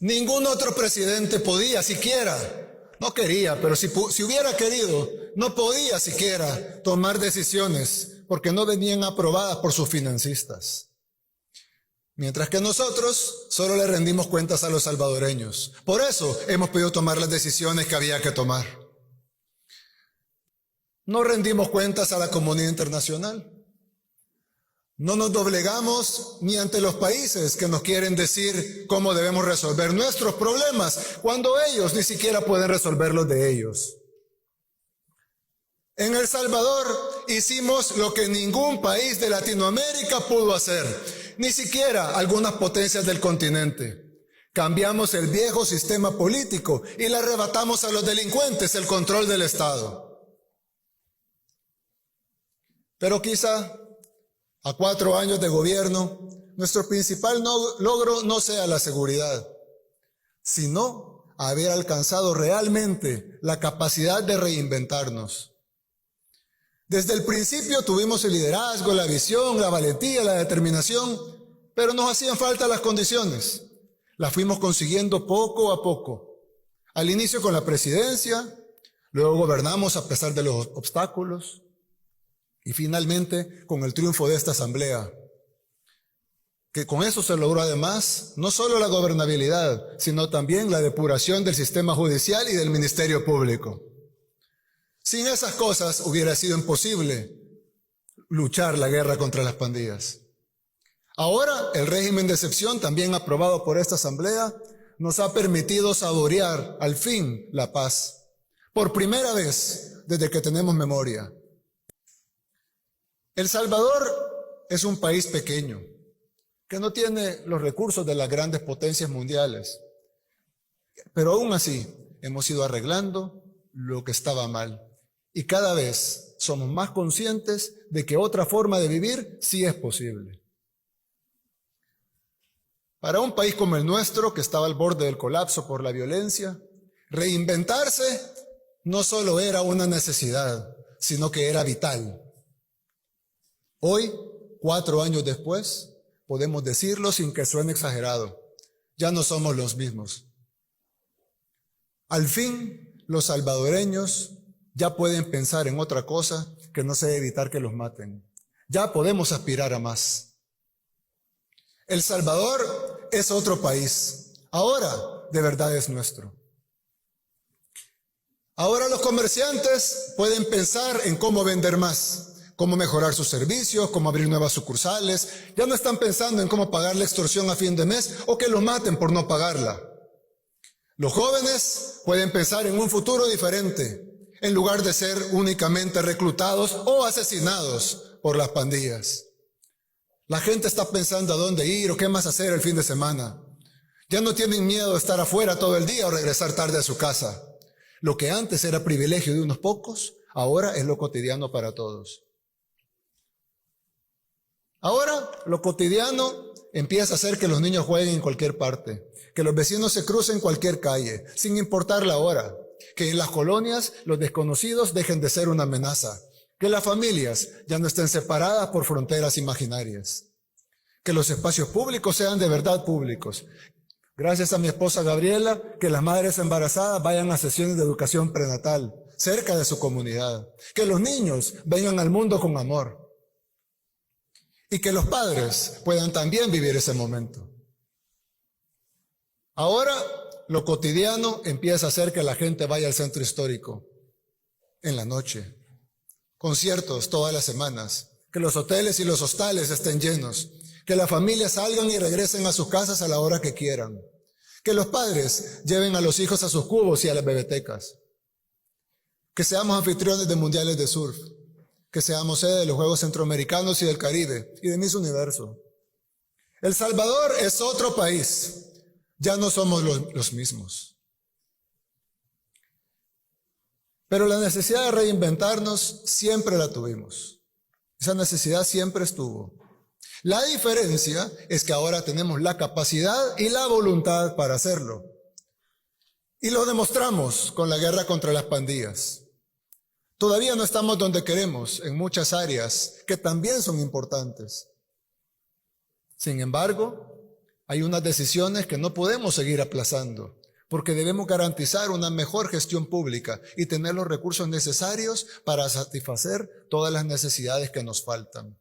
Ningún otro presidente podía siquiera, no quería, pero si hubiera querido, no podía siquiera tomar decisiones porque no venían aprobadas por sus financistas. Mientras que nosotros solo le rendimos cuentas a los salvadoreños. Por eso hemos podido tomar las decisiones que había que tomar. No rendimos cuentas a la comunidad internacional. No nos doblegamos ni ante los países que nos quieren decir cómo debemos resolver nuestros problemas, cuando ellos ni siquiera pueden resolver los de ellos. En El Salvador hicimos lo que ningún país de Latinoamérica pudo hacer, ni siquiera algunas potencias del continente. Cambiamos el viejo sistema político y le arrebatamos a los delincuentes el control del Estado. Pero quizá a 4 años de gobierno, nuestro principal logro no sea la seguridad, sino haber alcanzado realmente la capacidad de reinventarnos. Desde el principio tuvimos el liderazgo, la visión, la valentía, la determinación, pero nos hacían falta las condiciones. Las fuimos consiguiendo poco a poco. Al inicio con la presidencia, luego gobernamos a pesar de los obstáculos y finalmente con el triunfo de esta asamblea. Que con eso se logró además no solo la gobernabilidad, sino también la depuración del sistema judicial y del Ministerio Público. Sin esas cosas hubiera sido imposible luchar la guerra contra las pandillas. Ahora, el régimen de excepción, también aprobado por esta asamblea, nos ha permitido saborear al fin la paz. Por primera vez desde que tenemos memoria. El Salvador es un país pequeño, que no tiene los recursos de las grandes potencias mundiales. Pero aún así, hemos ido arreglando lo que estaba mal. Y cada vez somos más conscientes de que otra forma de vivir sí es posible. Para un país como el nuestro, que estaba al borde del colapso por la violencia, reinventarse no solo era una necesidad, sino que era vital. Hoy, 4 años después, podemos decirlo sin que suene exagerado. Ya no somos los mismos. Al fin, los salvadoreños ya pueden pensar en otra cosa que no sea evitar que los maten. Ya podemos aspirar a más. El Salvador es otro país. Ahora, de verdad es nuestro. Ahora los comerciantes pueden pensar en cómo vender más, cómo mejorar sus servicios, cómo abrir nuevas sucursales. Ya no están pensando en cómo pagar la extorsión a fin de mes o que los maten por no pagarla. Los jóvenes pueden pensar en un futuro diferente, en lugar de ser únicamente reclutados o asesinados por las pandillas. La gente está pensando a dónde ir o qué más hacer el fin de semana. Ya no tienen miedo de estar afuera todo el día o regresar tarde a su casa. Lo que antes era privilegio de unos pocos, ahora es lo cotidiano para todos. Ahora lo cotidiano empieza a hacer que los niños jueguen en cualquier parte, que los vecinos se crucen en cualquier calle, sin importar la hora, que en las colonias los desconocidos dejen de ser una amenaza, que las familias ya no estén separadas por fronteras imaginarias, que los espacios públicos sean de verdad públicos. Gracias a mi esposa Gabriela, que las madres embarazadas vayan a sesiones de educación prenatal, cerca de su comunidad, que los niños vengan al mundo con amor y que los padres puedan también vivir ese momento. Ahora, lo cotidiano empieza a hacer que la gente vaya al centro histórico en la noche. Conciertos todas las semanas, que los hoteles y los hostales estén llenos, que las familias salgan y regresen a sus casas a la hora que quieran, que los padres lleven a los hijos a sus cubos y a las bebetecas, que seamos anfitriones de mundiales de surf, que seamos sede de los Juegos Centroamericanos y del Caribe y de Miss Universo. El Salvador es otro país, ya no somos los mismos. Pero la necesidad de reinventarnos siempre la tuvimos. Esa necesidad siempre estuvo. La diferencia es que ahora tenemos la capacidad y la voluntad para hacerlo. Y lo demostramos con la guerra contra las pandillas. Todavía no estamos donde queremos en muchas áreas que también son importantes. Sin embargo, Hay unas decisiones que no podemos seguir aplazando, porque debemos garantizar una mejor gestión pública y tener los recursos necesarios para satisfacer todas las necesidades que nos faltan.